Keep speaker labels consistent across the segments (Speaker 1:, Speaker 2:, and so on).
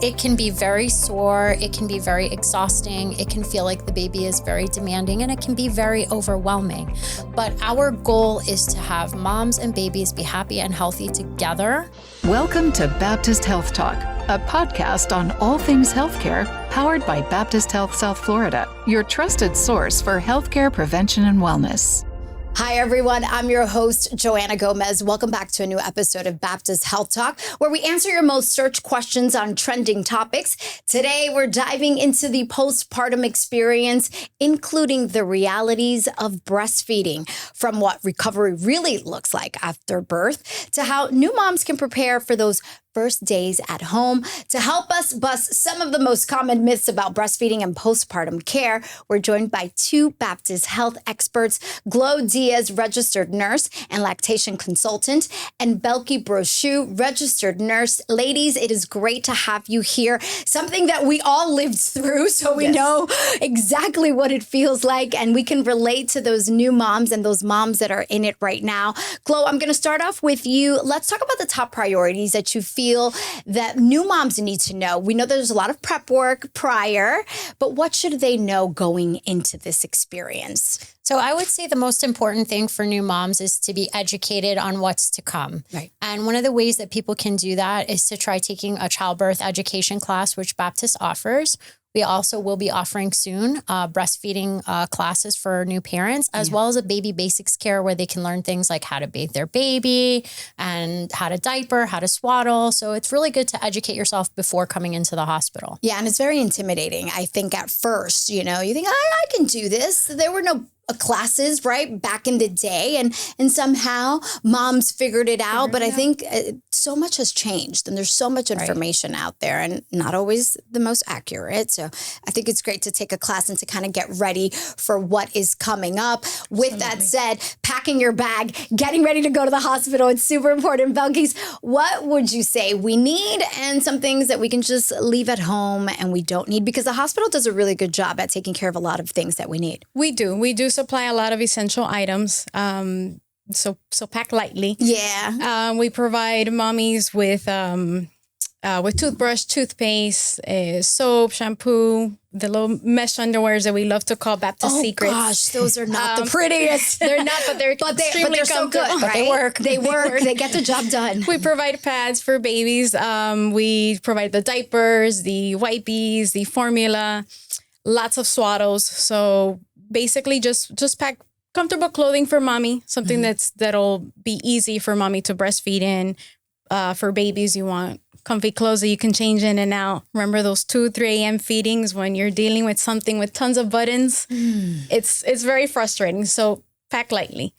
Speaker 1: It can be very sore. It can be very exhausting. It can feel like the baby is very demanding, and it can be very overwhelming. But our goal is to have moms and babies be happy and healthy together.
Speaker 2: Welcome to Baptist Health Talk, a podcast on all things healthcare, powered by Baptist Health South Florida, your trusted source for healthcare prevention and wellness.
Speaker 3: Hi, everyone. I'm your host, Johanna Gomez. Welcome back to a new episode of Baptist Health Talk, where we answer your most searched questions on trending topics. Today, we're diving into the postpartum experience, including the realities of breastfeeding, from what recovery really looks like after birth to how new moms can prepare for those first days at home. To help us bust some of the most common myths about breastfeeding and postpartum care, we're joined by two Baptist health experts, Glo Diaz, registered nurse and lactation consultant, and Belky Brochu, registered nurse. Ladies, it is great to have you here. Something that we all lived through, so we know exactly what it feels like, and we can relate to those new moms and those moms that are in it right now. Glo, I'm going to start off with you. Let's talk about the top priorities that you feel that new moms need to know. We know there's a lot of prep work prior, but what should they know going into this experience?
Speaker 1: So I would say the most important thing for new moms is to be educated on what's to come.
Speaker 3: Right.
Speaker 1: And one of the ways that people can do that is to try taking a childbirth education class, which Baptist offers. We also will be offering soon breastfeeding classes for new parents, as well as a baby basics care where they can learn things like how to bathe their baby and how to diaper, how to swaddle. So it's really good to educate yourself before coming into the hospital.
Speaker 3: Yeah, and it's very intimidating. I think at first, you think, I can do this. There were no classes, right, back in the day. And somehow moms figured it out. But I think so much has changed and there's so much information out there and not always the most accurate. So I think it's great to take a class and to kind of get ready for what is coming up. With that said, packing your bag, getting ready to go to the hospital, it's super important. Belky, what would you say we need and some things that we can just leave at home and we don't need? Because the hospital does a really good job at taking care of a lot of things that we need.
Speaker 4: We do supply a lot of essential items. So pack lightly.
Speaker 3: Yeah.
Speaker 4: We provide mommies with toothbrush, toothpaste, soap, shampoo, the little mesh underwears that we love to call Baptist Secrets.
Speaker 3: Oh gosh, those are not the prettiest.
Speaker 4: They're not, but they're extremely
Speaker 3: so good.
Speaker 4: comfortable.
Speaker 3: Right? They work. They get the job done.
Speaker 4: We provide pads for babies. We provide the diapers, the wipes, the formula, lots of swaddles. So basically just pack comfortable clothing for mommy, something that'll be easy for mommy to breastfeed in. For babies, you want comfy clothes that you can change in and out. Remember those 2, 3 a.m. feedings when you're dealing with something with tons of buttons? It's very frustrating. So pack lightly.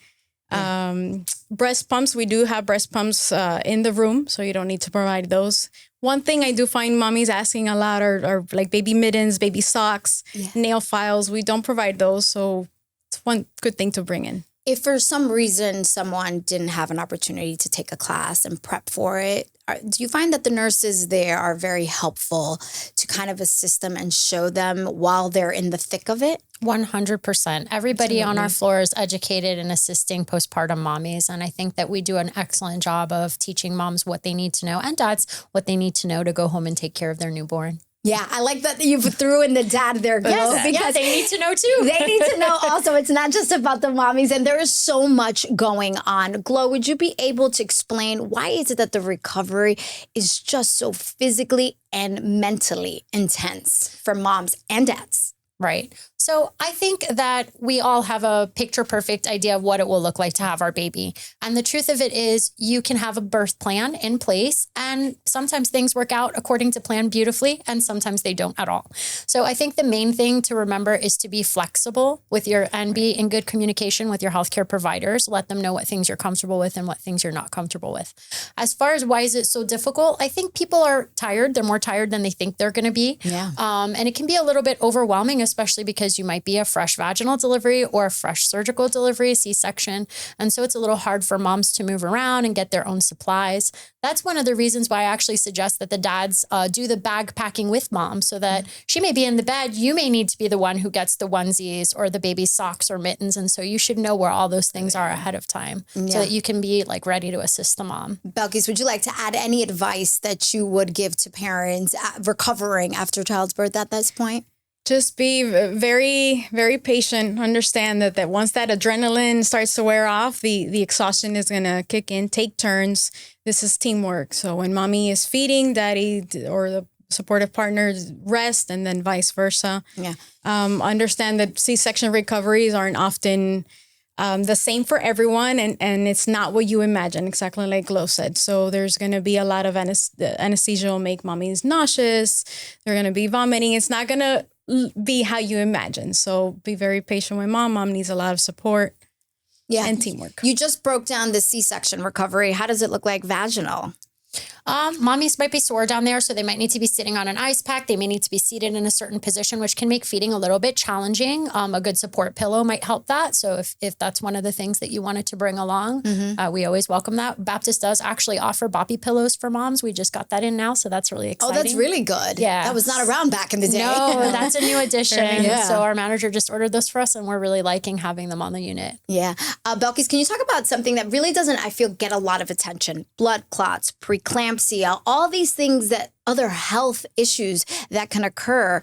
Speaker 4: Breast pumps, we do have breast pumps in the room, so you don't need to provide those. One thing I do find mommies asking a lot are like baby mittens, baby socks, nail files. We don't provide those, so it's one good thing to bring in.
Speaker 3: If for some reason someone didn't have an opportunity to take a class and prep for it, do you find that the nurses there are very helpful to kind of assist them and show them while they're in the thick of it?
Speaker 1: 100%. Everybody on our floor is educated in assisting postpartum mommies. And I think that we do an excellent job of teaching moms what they need to know and dads what they need to know to go home and take care of their newborn.
Speaker 3: Yeah, I like that you threw in the dad there, Glo, because
Speaker 1: they need to know too.
Speaker 3: They need to know also. It's not just about the mommies, and there is so much going on. Glo, would you be able to explain why is it that the recovery is just so physically and mentally intense for moms and dads?
Speaker 1: Right. So I think that we all have a picture perfect idea of what it will look like to have our baby. And the truth of it is you can have a birth plan in place and sometimes things work out according to plan beautifully and sometimes they don't at all. So I think the main thing to remember is to be flexible with and be in good communication with your healthcare providers. Let them know what things you're comfortable with and what things you're not comfortable with. As far as why is it so difficult, I think people are tired. They're more tired than they think they're going to be.
Speaker 3: Yeah.
Speaker 1: And it can be a little bit overwhelming, especially because you might be a fresh vaginal delivery or a fresh surgical delivery, C-section. And so it's a little hard for moms to move around and get their own supplies. That's one of the reasons why I actually suggest that the dads do the bag packing with mom, so that she may be in the bed. You may need to be the one who gets the onesies or the baby's socks or mittens. And so you should know where all those things are ahead of time so that you can be like ready to assist the mom.
Speaker 3: Belky, would you like to add any advice that you would give to parents recovering after childbirth at this point?
Speaker 4: Just be very, very patient. Understand that once that adrenaline starts to wear off, the exhaustion is going to kick in. Take turns. This is teamwork. So when mommy is feeding, daddy or the supportive partner rest, and then vice versa. Yeah. Understand that C-section recoveries aren't often the same for everyone, and it's not what you imagine, exactly like Glo said. So there's going to be a lot of anesthesia will make mommies nauseous. They're going to be vomiting. It's not going to be how you imagine. So be very patient with mom. Mom needs a lot of support and teamwork.
Speaker 3: You just broke down the C-section recovery. How does it look like vaginal?
Speaker 1: Mommies might be sore down there, so they might need to be sitting on an ice pack. They may need to be seated in a certain position, which can make feeding a little bit challenging. A good support pillow might help that. So if that's one of the things that you wanted to bring along, we always welcome that. Baptist does actually offer boppy pillows for moms. We just got that in now, so that's really exciting.
Speaker 3: Oh, that's really good.
Speaker 1: Yeah.
Speaker 3: That was not around back in the day.
Speaker 1: No, that's a new addition. So our manager just ordered those for us, and we're really liking having them on the unit.
Speaker 3: Yeah. Belky, can you talk about something that really doesn't, I feel, get a lot of attention? Blood clots, preeclampsia, all these things, that other health issues that can occur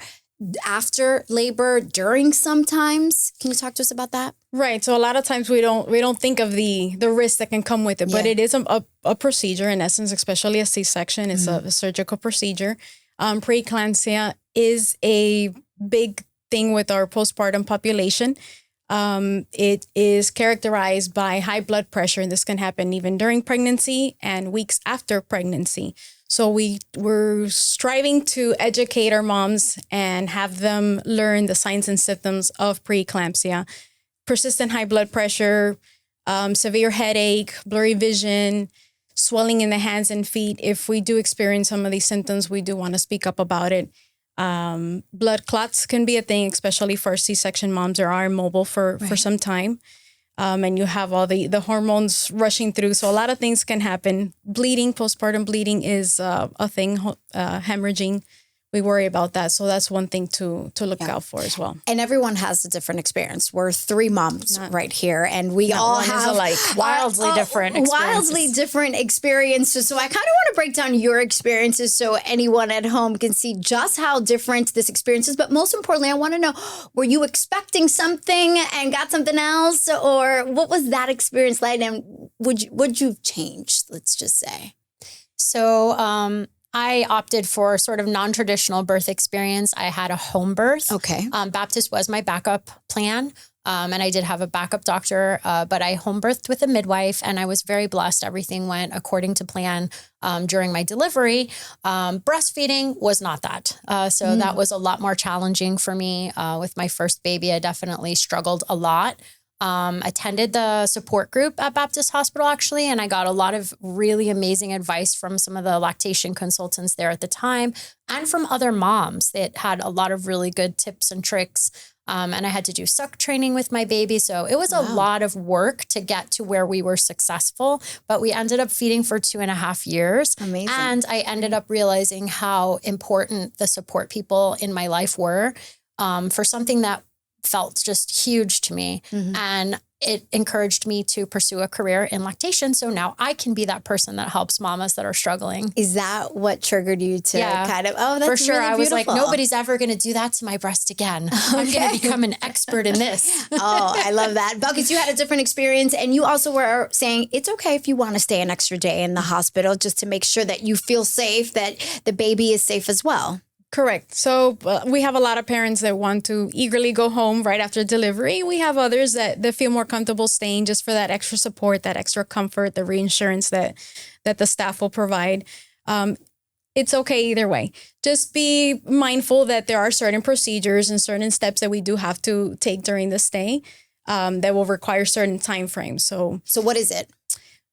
Speaker 3: after labor, during sometimes. Can you talk to us about that?
Speaker 4: Right. So a lot of times we don't think of the risk that can come with it, but it is a procedure in essence, especially a C-section. It's a surgical procedure. Preeclampsia is a big thing with our postpartum population. It is characterized by high blood pressure, and this can happen even during pregnancy and weeks after pregnancy. So we're striving to educate our moms and have them learn the signs and symptoms of preeclampsia: persistent high blood pressure, severe headache, blurry vision, swelling in the hands and feet. If we do experience some of these symptoms, we do want to speak up about it. Blood clots can be a thing, especially for C-section moms that are immobile for some time. And you have all the hormones rushing through. So a lot of things can happen. Bleeding, postpartum bleeding is a thing, hemorrhaging. We worry about that. So that's one thing to look out for as well.
Speaker 3: And everyone has a different experience. We're three moms right here, and we all have
Speaker 1: wildly different
Speaker 3: experiences. So I kind of want to break down your experiences so anyone at home can see just how different this experience is. But most importantly, I want to know, were you expecting something and got something else? Or what was that experience like? And would you change, let's just say?
Speaker 1: So, I opted for sort of non-traditional birth experience. I had a home birth.
Speaker 3: Okay.
Speaker 1: Baptist was my backup plan. And I did have a backup doctor, but I home birthed with a midwife, and I was very blessed. Everything went according to plan during my delivery. Breastfeeding was not that. So that was a lot more challenging for me. With my first baby, I definitely struggled a lot. Attended the support group at Baptist Hospital, actually, and I got a lot of really amazing advice from some of the lactation consultants there at the time, and from other moms that had a lot of really good tips and tricks. And I had to do suck training with my baby. So it was a lot of work to get to where we were successful, but we ended up feeding for 2.5 years.
Speaker 3: Amazing.
Speaker 1: And I ended up realizing how important the support people in my life were for something that felt just huge to me. And it encouraged me to pursue a career in lactation. So now I can be that person that helps mamas that are struggling.
Speaker 3: Is that what triggered you to kind of, that's
Speaker 1: for sure.
Speaker 3: really
Speaker 1: I was like,
Speaker 3: beautiful.
Speaker 1: nobody's ever going to do that to my breast again. I'm going to become an expert in this.
Speaker 3: Oh, I love that. Belky, you had a different experience, and you also were saying it's okay if you want to stay an extra day in the hospital just to make sure that you feel safe, that the baby is safe as well.
Speaker 4: Correct. So we have a lot of parents that want to eagerly go home right after delivery. We have others that feel more comfortable staying just for that extra support, that extra comfort, the reinsurance that the staff will provide. It's okay either way. Just be mindful that there are certain procedures and certain steps that we do have to take during the stay that will require certain time frames. So
Speaker 3: what is it?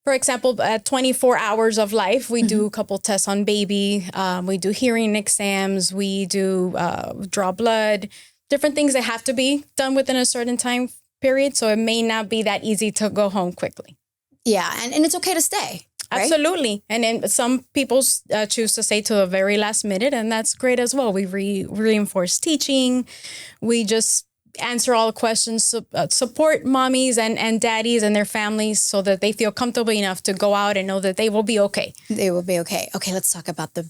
Speaker 4: For example, at 24 hours of life, we do a couple tests on baby. We do hearing exams. We do draw blood, different things that have to be done within a certain time period. So it may not be that easy to go home quickly.
Speaker 3: Yeah. And it's okay to stay. Right?
Speaker 4: Absolutely. And then some people choose to stay to the very last minute, and that's great as well. We reinforce teaching. We just answer all the questions, support mommies and daddies and their families so that they feel comfortable enough to go out and know that they will be okay.
Speaker 3: They will be okay. Okay, let's talk about the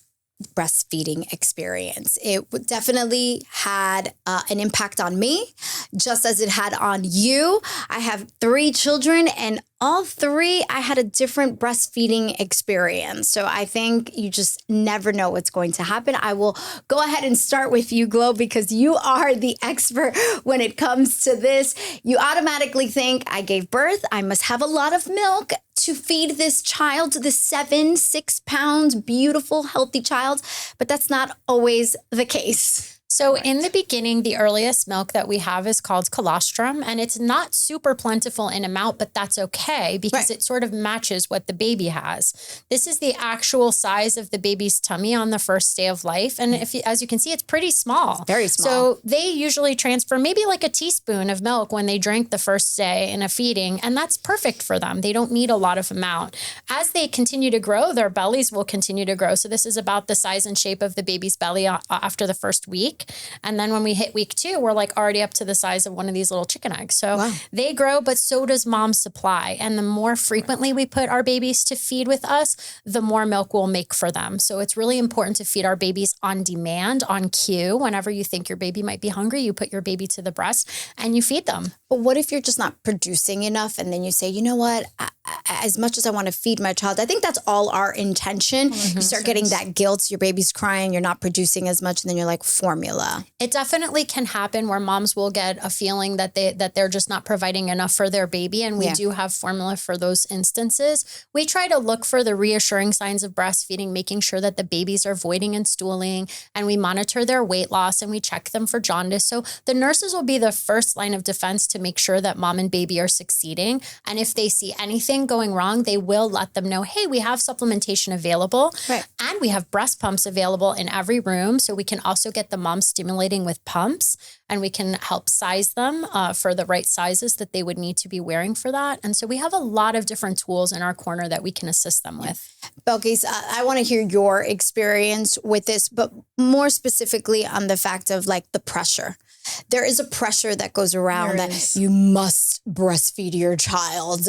Speaker 3: breastfeeding experience. It definitely had an impact on me, just as it had on you. I have 3 children, and all 3, I had a different breastfeeding experience. So I think you just never know what's going to happen. I will go ahead and start with you, Glo, because you are the expert when it comes to this. You automatically think, I gave birth, I must have a lot of milk to feed this child, this 6 pounds, beautiful, healthy child. But that's not always the case.
Speaker 1: So in the beginning, the earliest milk that we have is called colostrum, and it's not super plentiful in amount, but that's okay because it sort of matches what the baby has. This is the actual size of the baby's tummy on the first day of life. And as you can see, it's pretty small.
Speaker 3: Very small.
Speaker 1: So they usually transfer maybe like a teaspoon of milk when they drink the first day in a feeding, and that's perfect for them. They don't need a lot of amount. As they continue to grow, their bellies will continue to grow. So this is about the size and shape of the baby's belly after the first week. And then when we hit week 2, we're like already up to the size of one of these little chicken eggs. So they grow, but so does mom's supply. And the more frequently we put our babies to feed with us, the more milk we'll make for them. So it's really important to feed our babies on demand, on cue. Whenever you think your baby might be hungry, you put your baby to the breast and you feed them.
Speaker 3: But what if you're just not producing enough, and then you say, you know what, as much as I want to feed my child, I think that's all our intention. You start getting that guilt, your baby's crying, you're not producing as much, and then you're like, formula.
Speaker 1: It definitely can happen where moms will get a feeling that they're just not providing enough for their baby. And we do have formula for those instances. We try to look for the reassuring signs of breastfeeding, making sure that the babies are voiding and stooling, and we monitor their weight loss and we check them for jaundice. So the nurses will be the first line of defense to make sure that mom and baby are succeeding. And if they see anything going wrong, they will let them know, hey, we have supplementation available. And we have breast pumps available in every room. So we can also get the mom stimulating with pumps, and we can help size them for the right sizes that they would need to be wearing for that. And so we have a lot of different tools in our corner that we can assist them with.
Speaker 3: Belky, I want to hear your experience with this, but more specifically on the fact of like the pressure. There is a pressure that goes around that you must breastfeed your child,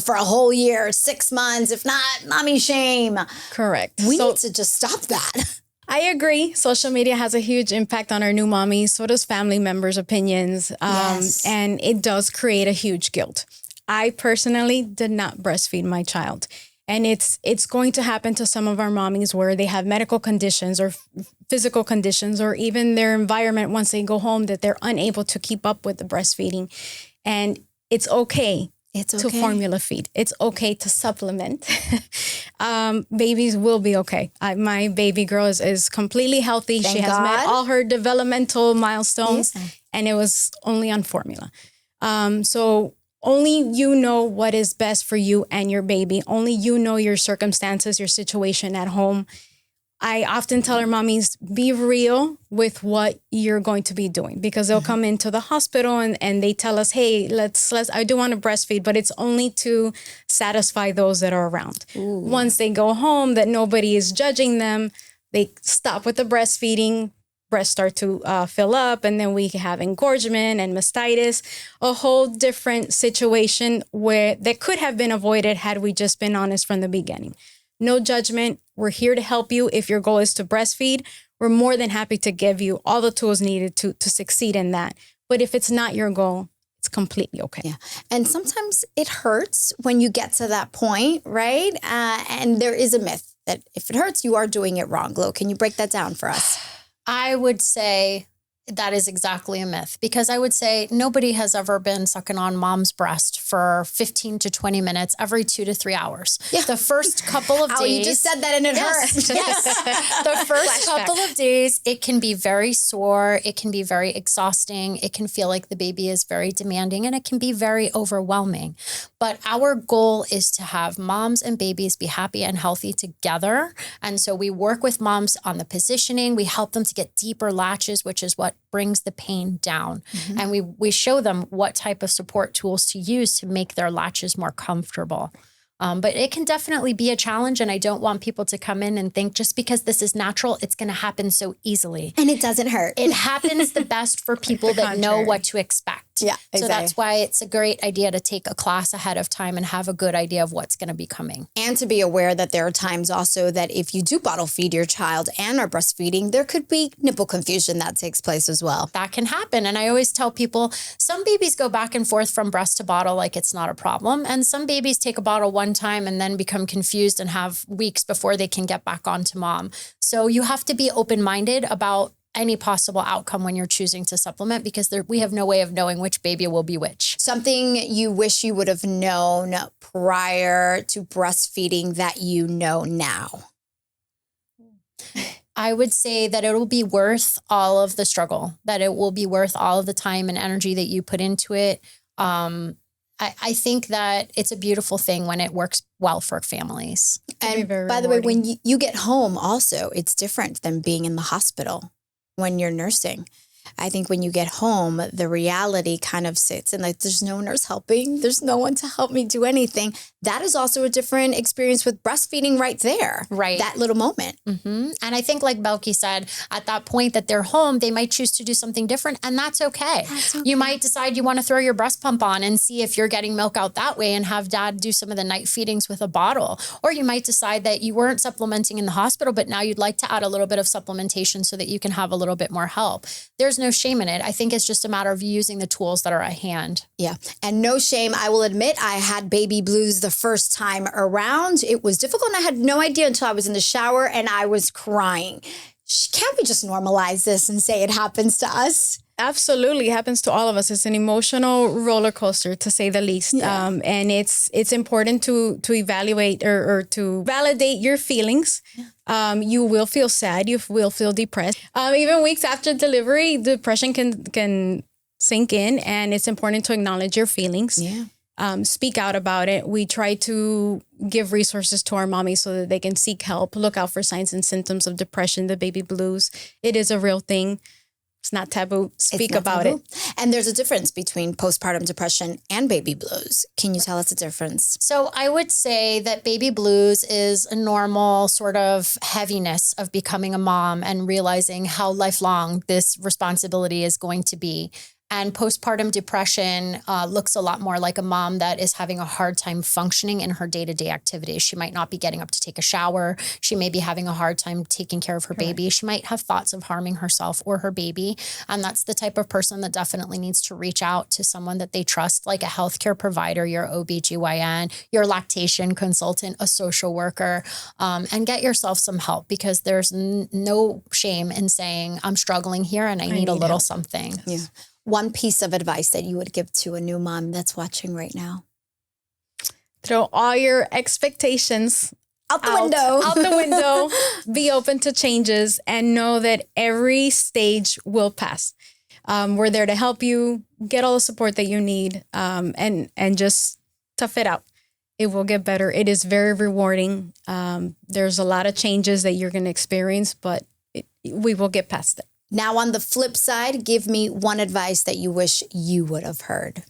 Speaker 3: for a whole year, 6 months. If not, mommy shame.
Speaker 4: Correct.
Speaker 3: We need to just stop that.
Speaker 4: I agree. Social media has a huge impact on our new mommies. So does family members' opinions. And it does create a huge guilt. I personally did not breastfeed my child. And it's going to happen to some of our mommies where they have medical conditions or physical conditions, or even their environment once they go home, that they're unable to keep up with the breastfeeding. And it's okay. To formula feed. It's okay to supplement. Babies will be okay. My baby girl is completely healthy. She has met all her developmental milestones, and it was only on formula. So only you know what is best for you and your baby. Only you know your circumstances, your situation at home. I often tell our mommies, be real with what you're going to be doing, because they'll come into the hospital and they tell us, hey, let's I do want to breastfeed, but it's only to satisfy those that are around. Once they go home, that nobody is judging them, they stop with the breastfeeding, breasts start to fill up, and then we have engorgement and mastitis, a whole different situation where that could have been avoided had we just been honest from the beginning. No judgment. We're here to help you. If your goal is to breastfeed, we're more than happy to give you all the tools needed to succeed in that. But if it's not your goal, it's completely okay.
Speaker 3: Yeah. And sometimes it hurts when you get to that point, right? And there is a myth that if it hurts, you are doing it wrong. Glo, can you break that down for us?
Speaker 1: I would say that is exactly a myth, because I would say nobody has ever been sucking on mom's breast for 15 to 20 minutes every 2 to 3 hours. Yeah. The first couple of days.
Speaker 3: Oh, you just said that and it hurt.
Speaker 1: Yes. The first couple of days, it can be very sore. It can be very exhausting. It can feel like the baby is very demanding, and it can be very overwhelming. But our goal is to have moms and babies be happy and healthy together. And so we work with moms on the positioning. We help them to get deeper latches, which is what brings the pain down. And we show them what type of support tools to use to make their latches more comfortable. But it can definitely be a challenge. And I don't want people to come in and think just because this is natural, it's going to happen so easily.
Speaker 3: And it doesn't hurt.
Speaker 1: It happens the best for people that know what to expect.
Speaker 3: Yeah, exactly.
Speaker 1: So that's why it's a great idea to take a class ahead of time and have a good idea of what's going to be coming.
Speaker 3: And to be aware that there are times also that if you do bottle feed your child and are breastfeeding, there could be nipple confusion that takes place as well.
Speaker 1: That can happen. And I always tell people, some babies go back and forth from breast to bottle like it's not a problem. And some babies take a bottle one time and then become confused and have weeks before they can get back onto mom. So you have to be open-minded about any possible outcome when you're choosing to supplement, because we have no way of knowing which baby will be which.
Speaker 3: Something you wish you would have known prior to breastfeeding that you know now?
Speaker 1: I would say that it will be worth all of the struggle, that it will be worth all of the time and energy that you put into it. I think that it's a beautiful thing when it works well for families.
Speaker 3: And by the way, when you get home also, it's different than being in the hospital when you're nursing. I think when you get home, the reality kind of sits and like, there's no nurse helping. There's no one to help me do anything. That is also a different experience with breastfeeding right there.
Speaker 1: Right.
Speaker 3: That little moment.
Speaker 1: And I think like Belky said, at that point that they're home, they might choose to do something different, and that's okay. You might decide you want to throw your breast pump on and see if you're getting milk out that way and have dad do some of the night feedings with a bottle. Or you might decide that you weren't supplementing in the hospital, but now you'd like to add a little bit of supplementation so that you can have a little bit more help. There's no shame in it. I think it's just a matter of using the tools that are at hand. Yeah.
Speaker 3: And no shame. I will admit I had baby blues the first time around. It was difficult and I had no idea until I was in the shower and I was crying. Can't we just normalize this and say it happens to us?
Speaker 4: Absolutely. It happens to all of us. It's an emotional roller coaster, to say the least. Yeah. And it's important to evaluate or to validate your feelings. Yeah. You will feel sad. You will feel depressed. Even weeks after delivery, depression can sink in, and it's important to acknowledge your feelings. Yeah. Speak out about it. We try to give resources to our mommies so that they can seek help, look out for signs and symptoms of depression, the baby blues. It is a real thing. It's not taboo. Speak about it.
Speaker 3: And there's a difference between postpartum depression and baby blues. Can you tell us the difference?
Speaker 1: So I would say that baby blues is a normal sort of heaviness of becoming a mom and realizing how lifelong this responsibility is going to be. And postpartum depression looks a lot more like a mom that is having a hard time functioning in her day-to-day activities. She might not be getting up to take a shower. She may be having a hard time taking care of her baby. She might have thoughts of harming herself or her baby. And that's the type of person that definitely needs to reach out to someone that they trust, like a healthcare provider, your OBGYN, your lactation consultant, a social worker, and get yourself some help, because there's no shame in saying, I'm struggling here and I need a little something.
Speaker 3: Yeah. One piece of advice that you would give to a new mom that's watching right now?
Speaker 4: Throw all your expectations
Speaker 3: out the
Speaker 4: window. Be open to changes and know that every stage will pass. We're there to help you get all the support that you need, and just tough it out. It will get better. It is very rewarding. There's a lot of changes that you're going to experience, but we will get past it.
Speaker 3: Now, on the flip side, give me one advice that you wish you would have heard.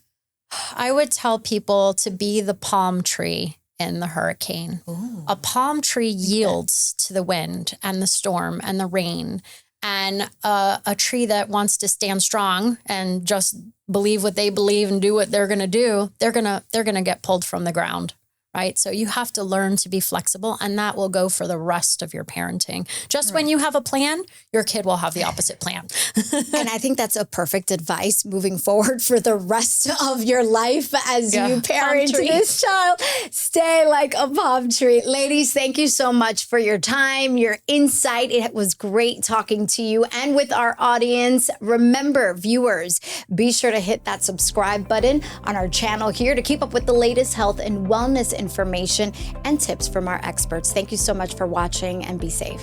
Speaker 1: I would tell people to be the palm tree in the hurricane. Ooh. A palm tree yields to the wind and the storm and the rain. And a tree that wants to stand strong and just believe what they believe and do what they're going to do, they're going to get pulled from the ground. Right? So you have to learn to be flexible, and that will go for the rest of your parenting. Just when you have a plan, your kid will have the opposite plan.
Speaker 3: And I think that's a perfect advice moving forward for the rest of your life as you parent this child. Stay like a palm tree. Ladies, thank you so much for your time, your insight. It was great talking to you and with our audience. Remember, viewers, be sure to hit that subscribe button on our channel here to keep up with the latest health and wellness information and tips from our experts. Thank you so much for watching, and be safe.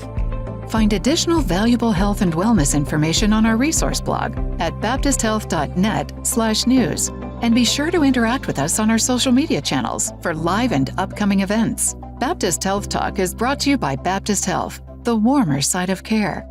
Speaker 2: Find additional valuable health and wellness information on our resource blog at baptisthealth.net/news. And be sure to interact with us on our social media channels for live and upcoming events. Baptist Health Talk is brought to you by Baptist Health, the warmer side of care.